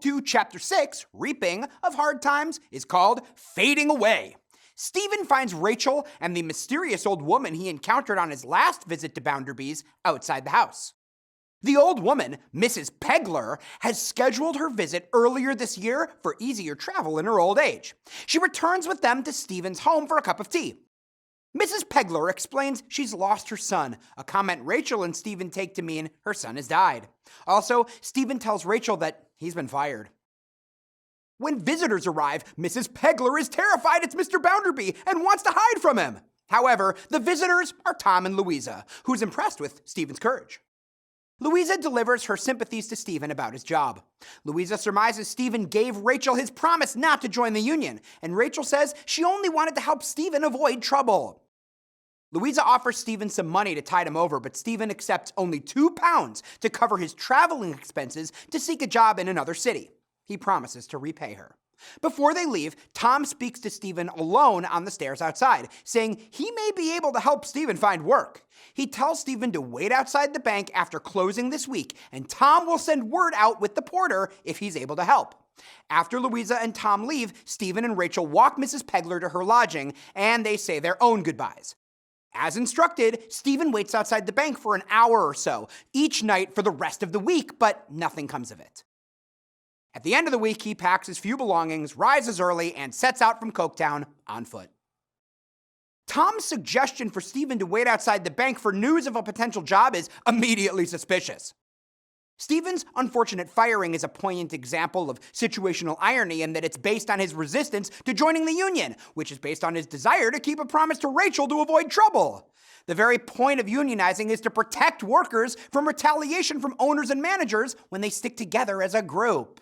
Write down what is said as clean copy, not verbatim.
to Chapter 6, Reaping, of Hard Times is called Fading Away. Stephen finds Rachel and the mysterious old woman he encountered on his last visit to Bounderby's outside the house. The old woman, Mrs. Pegler, has scheduled her visit earlier this year for easier travel in her old age. She returns with them to Stephen's home for a cup of tea. Mrs. Pegler explains she's lost her son, a comment Rachel and Stephen take to mean her son has died. Also, Stephen tells Rachel that he's been fired. When visitors arrive, Mrs. Pegler is terrified it's Mr. Bounderby and wants to hide from him. However, the visitors are Tom and Louisa, who's impressed with Stephen's courage. Louisa delivers her sympathies to Stephen about his job. Louisa surmises Stephen gave Rachel his promise not to join the union, and Rachel says she only wanted to help Stephen avoid trouble. Louisa offers Stephen some money to tide him over, but Stephen accepts only £2 to cover his traveling expenses to seek a job in another city. He promises to repay her. Before they leave, Tom speaks to Stephen alone on the stairs outside, saying he may be able to help Stephen find work. He tells Stephen to wait outside the bank after closing this week, and Tom will send word out with the porter if he's able to help. After Louisa and Tom leave, Stephen and Rachel walk Mrs. Pegler to her lodging, and they say their own goodbyes. As instructed, Stephen waits outside the bank for an hour or so, each night for the rest of the week, but nothing comes of it. At the end of the week, he packs his few belongings, rises early, and sets out from Coketown on foot. Tom's suggestion for Stephen to wait outside the bank for news of a potential job is immediately suspicious. Stephen's unfortunate firing is a poignant example of situational irony in that it's based on his resistance to joining the union, which is based on his desire to keep a promise to Rachel to avoid trouble. The very point of unionizing is to protect workers from retaliation from owners and managers when they stick together as a group.